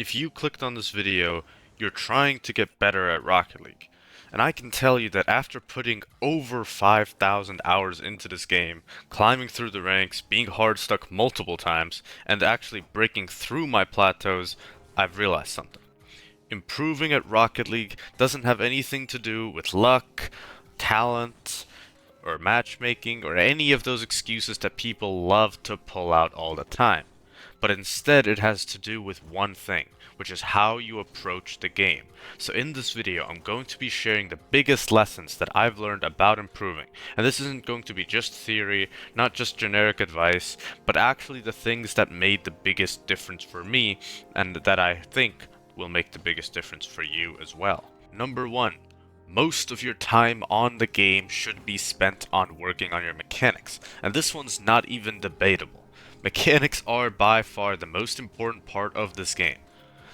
If you clicked on this video, you're trying to get better at Rocket League. And I can tell you that after putting over 5,000 hours into this game, climbing through the ranks, being hard stuck multiple times, and actually breaking through my plateaus, I've realized something. Improving at Rocket League doesn't have anything to do with luck, talent, or matchmaking, or any of those excuses that people love to pull out all the time. But instead, it has to do with one thing, which is how you approach the game. So in this video, I'm going to be sharing the biggest lessons that I've learned about improving. And this isn't going to be just theory, not just generic advice, but actually the things that made the biggest difference for me, and that I think will make the biggest difference for you as well. Number one, most of your time on the game should be spent on working on your mechanics, and this one's not even debatable. Mechanics are by far the most important part of this game.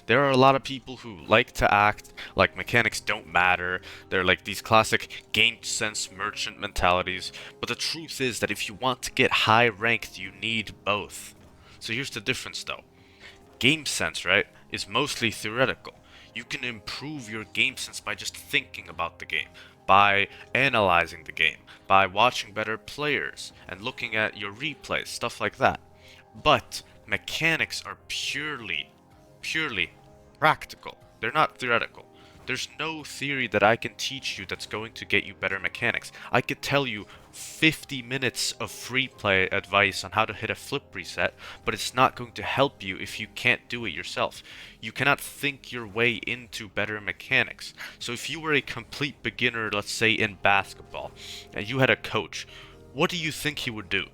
There are a lot of people who like to act like mechanics don't matter. They're like these classic game sense merchant mentalities, but the truth is that if you want to get high ranked, you need both. So here's the difference though. Game sense, right, is mostly theoretical. You can improve your game sense by just thinking about the game, by analyzing the game, by watching better players, and looking at your replays, stuff like that. But mechanics are purely practical. They're not theoretical. There's no theory that I can teach you that's going to get you better mechanics. I could tell you 50 minutes of free play advice on how to hit a flip reset, but it's not going to help you if you can't do it yourself. You cannot think your way into better mechanics. So if you were a complete beginner, let's say in basketball, and you had a coach, what do you think he would do?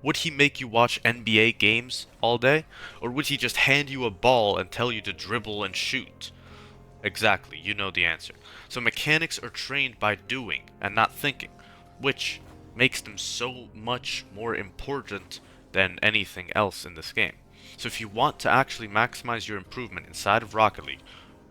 Would he make you watch NBA games all day? Or would he just hand you a ball and tell you to dribble and shoot? Exactly, you know the answer. So mechanics are trained by doing and not thinking, which makes them so much more important than anything else in this game. So if you want to actually maximize your improvement inside of Rocket League,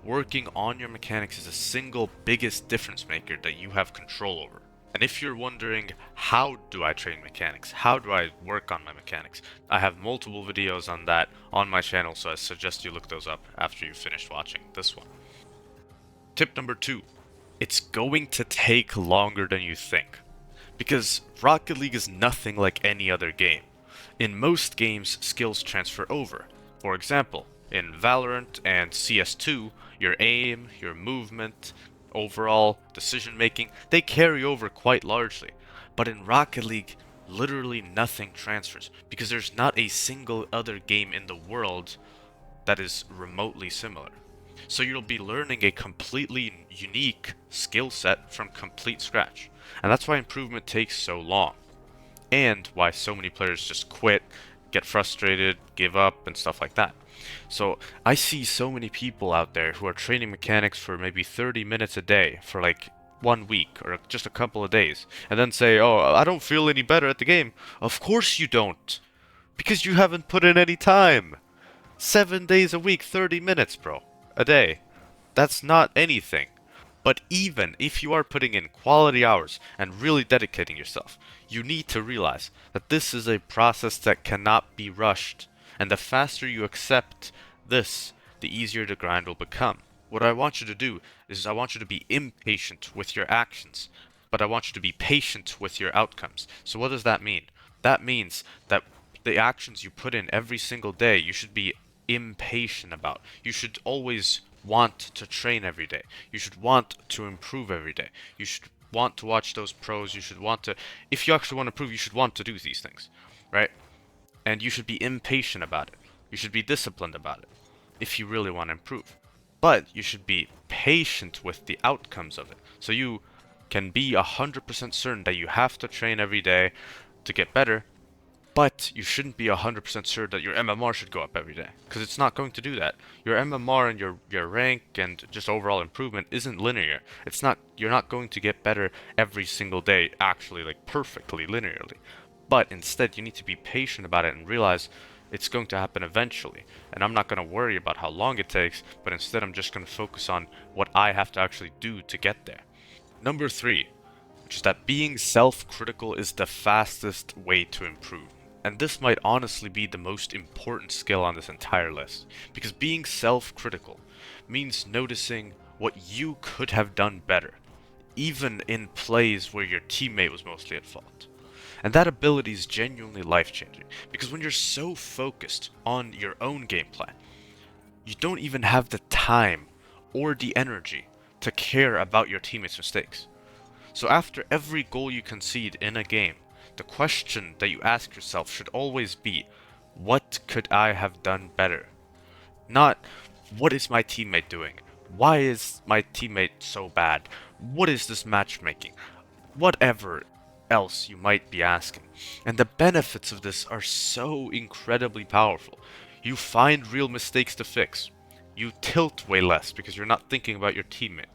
working on your mechanics is the single biggest difference maker that you have control over. And if you're wondering, how do I train mechanics? How do I work on my mechanics? I have multiple videos on that on my channel, so I suggest you look those up after you've finished watching this one. Tip number two, it's going to take longer than you think. Because Rocket League is nothing like any other game. In most games, skills transfer over. For example, in Valorant and CS2, your aim, your movement, overall decision making, they carry over quite largely. But in Rocket League, literally nothing transfers because there's not a single other game in the world that is remotely similar. So you'll be learning a completely unique skill set from complete scratch. And that's why improvement takes so long. And why so many players just quit, get frustrated, give up, and stuff like that. So I see so many people out there who are training mechanics for maybe 30 minutes a day for like 1 week or just a couple of days, and then say, oh, I don't feel any better at the game. Of course you don't. Because you haven't put in any time. 7 days a week, 30 minutes, bro. A day. That's not anything. But even if you are putting in quality hours and really dedicating yourself, you need to realize that this is a process that cannot be rushed. And the faster you accept this, the easier the grind will become. What I want you to do is I want you to be impatient with your actions, but I want you to be patient with your outcomes. So what does that mean? That means that the actions you put in every single day, you should be impatient about. You should always want to train every day. You should want to improve every day. You should want to watch those pros. You should want to, if you actually want to improve, you should want to do these things, right? And you should be impatient about it. You should be disciplined about it if you really want to improve. But you should be patient with the outcomes of it. So you can be 100% certain that you have to train every day to get better, but you shouldn't be 100% sure that your MMR should go up every day, because it's not going to do that. Your MMR and your rank and just overall improvement isn't linear. It's not, you're not going to get better every single day, actually, like perfectly linearly. But instead, you need to be patient about it and realize it's going to happen eventually. And I'm not going to worry about how long it takes, but instead I'm just going to focus on what I have to actually do to get there. Number three, which is that being self-critical is the fastest way to improve. And this might honestly be the most important skill on this entire list, because being self-critical means noticing what you could have done better, even in plays where your teammate was mostly at fault. And that ability is genuinely life-changing, because when you're so focused on your own game plan, you don't even have the time or the energy to care about your teammates' mistakes. So after every goal you concede in a game, the question that you ask yourself should always be, what could I have done better? Not, what is my teammate doing? Why is my teammate so bad? What is this matchmaking? Whatever else you might be asking. And the benefits of this are so incredibly powerful. You find real mistakes to fix. You tilt way less because you're not thinking about your teammate.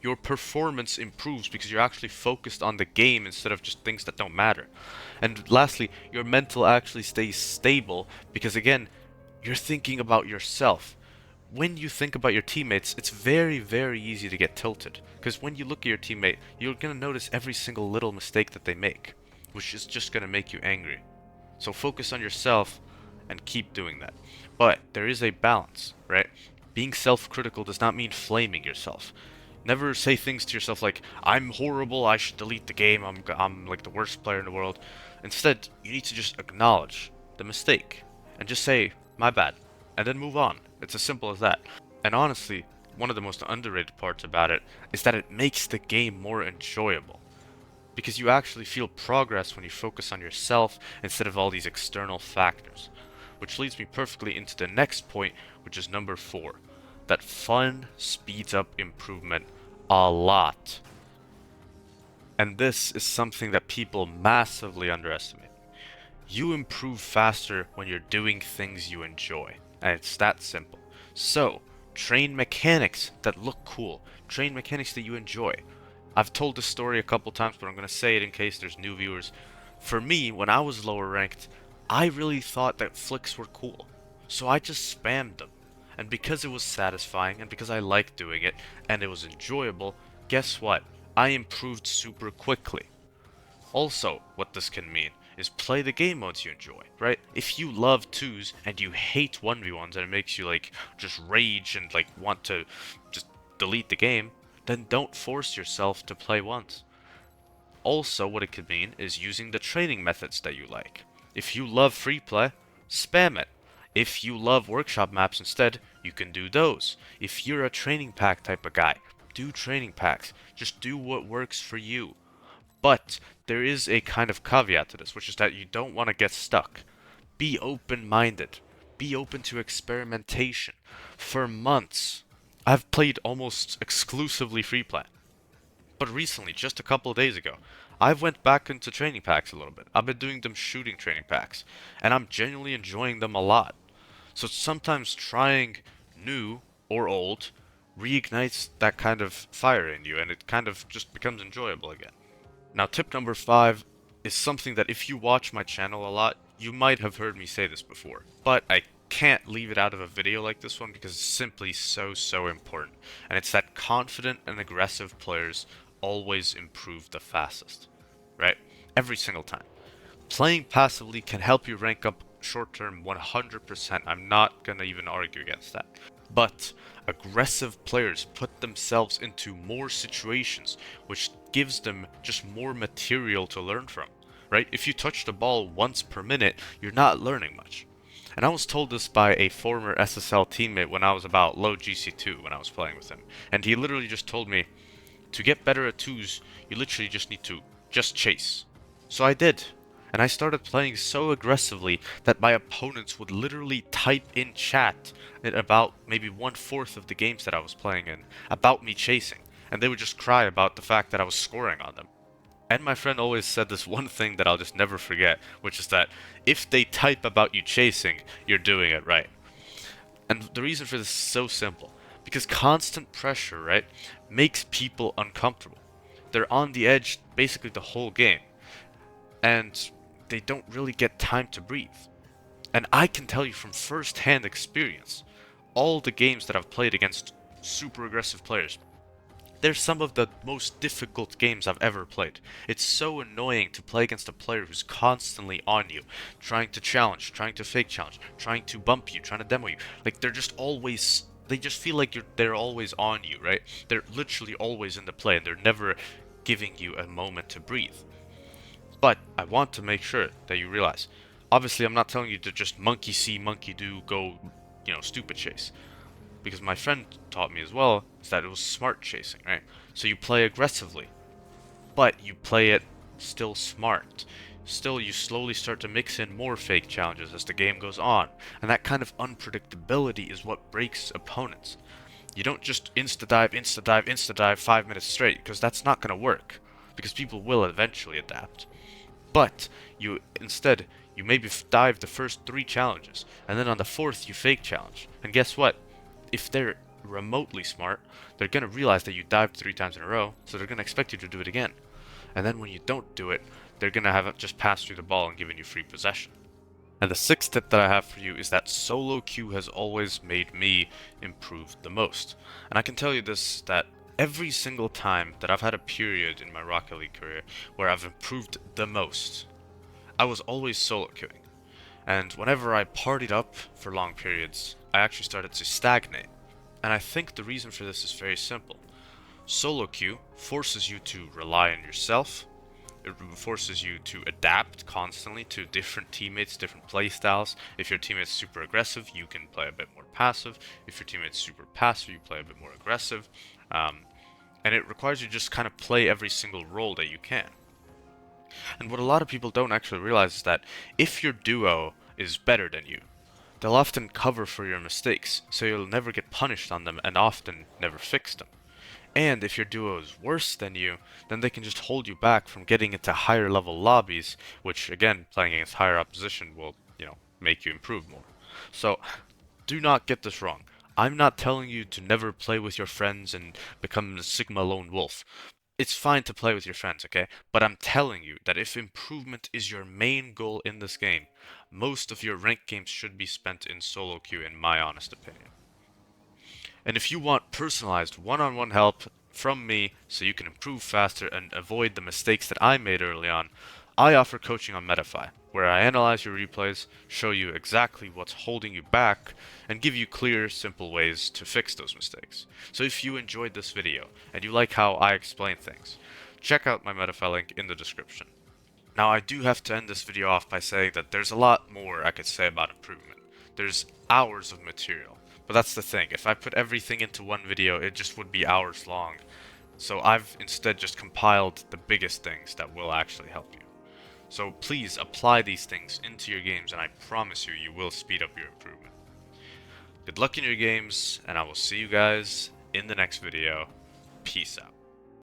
Your performance improves because you're actually focused on the game instead of just things that don't matter. And lastly, your mental actually stays stable because again, you're thinking about yourself. When you think about your teammates, it's very, very easy to get tilted. Because when you look at your teammate, you're going to notice every single little mistake that they make, which is just going to make you angry. So focus on yourself and keep doing that. But there is a balance, right? Being self-critical does not mean flaming yourself. Never say things to yourself like, I'm horrible, I should delete the game, I'm like the worst player in the world. Instead, you need to just acknowledge the mistake and just say, my bad, and then move on. It's as simple as that. And honestly, one of the most underrated parts about it is that it makes the game more enjoyable. Because you actually feel progress when you focus on yourself instead of all these external factors. Which leads me perfectly into the next point, which is number 4. That fun speeds up improvement a lot. And this is something that people massively underestimate. You improve faster when you're doing things you enjoy. And it's that simple. So, train mechanics that look cool. Train mechanics that you enjoy. I've told this story a couple times, but I'm going to say it in case there's new viewers. For me, when I was lower ranked, I really thought that flicks were cool. So I just spammed them. And because it was satisfying, and because I liked doing it, and it was enjoyable, guess what? I improved super quickly. Also, what this can mean is play the game modes you enjoy, right? If you love 2s and you hate 1v1s and it makes you like just rage and like want to just delete the game, then don't force yourself to play 1s. Also, what it could mean is using the training methods that you like. If you love free play, spam it. If you love workshop maps instead, you can do those. If you're a training pack type of guy, do training packs. Just do what works for you. But there is a kind of caveat to this, which is that you don't want to get stuck. Be open-minded. Be open to experimentation. For months, I've played almost exclusively free play. But recently, just a couple of days ago, I've went back into training packs a little bit. I've been doing them shooting training packs, and I'm genuinely enjoying them a lot. So sometimes trying new or old reignites that kind of fire in you, and it kind of just becomes enjoyable again. Now, tip number 5 is something that if you watch my channel a lot, you might have heard me say this before, but I can't leave it out of a video like this one because it's simply so important. And it's that confident and aggressive players always improve the fastest, right? Every single time. Playing passively can help you rank up short term 100%. I'm not gonna even argue against that. But aggressive players put themselves into more situations, which gives them just more material to learn from, right? If you touch the ball once per minute, you're not learning much. And I was told this by a former SSL teammate when I was about low GC2 when I was playing with him. And he literally just told me, to get better at 2s, you literally just need to just chase. So I did. And I started playing so aggressively that my opponents would literally type in chat at about maybe 1/4 of the games that I was playing in about me chasing. And they would just cry about the fact that I was scoring on them. And my friend always said this one thing that I'll just never forget, which is that if they type about you chasing, you're doing it right. And the reason for this is so simple. Because constant pressure, right, makes people uncomfortable. They're on the edge basically the whole game. And they don't really get time to breathe. And I can tell you from first-hand experience, all the games that I've played against super aggressive players, they're some of the most difficult games I've ever played. It's so annoying to play against a player who's constantly on you, trying to challenge, trying to fake challenge, trying to bump you, trying to demo you. Like they're just always they just feel like they're always on you, right? They're literally always in the play and they're never giving you a moment to breathe. But I want to make sure that you realize, obviously I'm not telling you to just monkey see, monkey do, go, stupid chase. Because my friend taught me as well, is that it was smart chasing, right? So you play aggressively, but you play it still smart. Still, you slowly start to mix in more fake challenges as the game goes on, and that kind of unpredictability is what breaks opponents. You don't just insta-dive, insta-dive, insta-dive 5 minutes straight, because that's not going to work, because people will eventually adapt. But you maybe dive the first 3 challenges, and then on the 4th you fake challenge. And guess what? If they're remotely smart, they're gonna realize that you dived 3 times in a row, so they're gonna expect you to do it again. And then when you don't do it, they're gonna have it just pass through the ball and giving you free possession. And the 6th tip that I have for you is that solo queue has always made me improve the most. And I can tell you this, that every single time that I've had a period in my Rocket League career where I've improved the most, I was always solo queuing. And whenever I partied up for long periods, I actually started to stagnate. And I think the reason for this is very simple. Solo queue forces you to rely on yourself. It forces you to adapt constantly to different teammates, different playstyles. If your teammate's super aggressive, you can play a bit more passive. If your teammate's super passive, you play a bit more aggressive. And it requires you to just kind of play every single role that you can. And what a lot of people don't actually realize is that if your duo is better than you, they'll often cover for your mistakes, so you'll never get punished on them and often never fix them. And if your duo is worse than you, then they can just hold you back from getting into higher level lobbies, which again, playing against higher opposition will, make you improve more. So, do not get this wrong. I'm not telling you to never play with your friends and become the Sigma lone wolf. It's fine to play with your friends, okay? But I'm telling you that if improvement is your main goal in this game, most of your ranked games should be spent in solo queue, in my honest opinion. And if you want personalized one-on-one help from me so you can improve faster and avoid the mistakes that I made early on, I offer coaching on Metafy, where I analyze your replays, show you exactly what's holding you back, and give you clear, simple ways to fix those mistakes. So if you enjoyed this video, and you like how I explain things, check out my Metafy link in the description. Now I do have to end this video off by saying that there's a lot more I could say about improvement. There's hours of material. But that's the thing, if I put everything into one video, it just would be hours long. So I've instead just compiled the biggest things that will actually help you. So please apply these things into your games and I promise you, you will speed up your improvement. Good luck in your games, and I will see you guys in the next video. Peace out.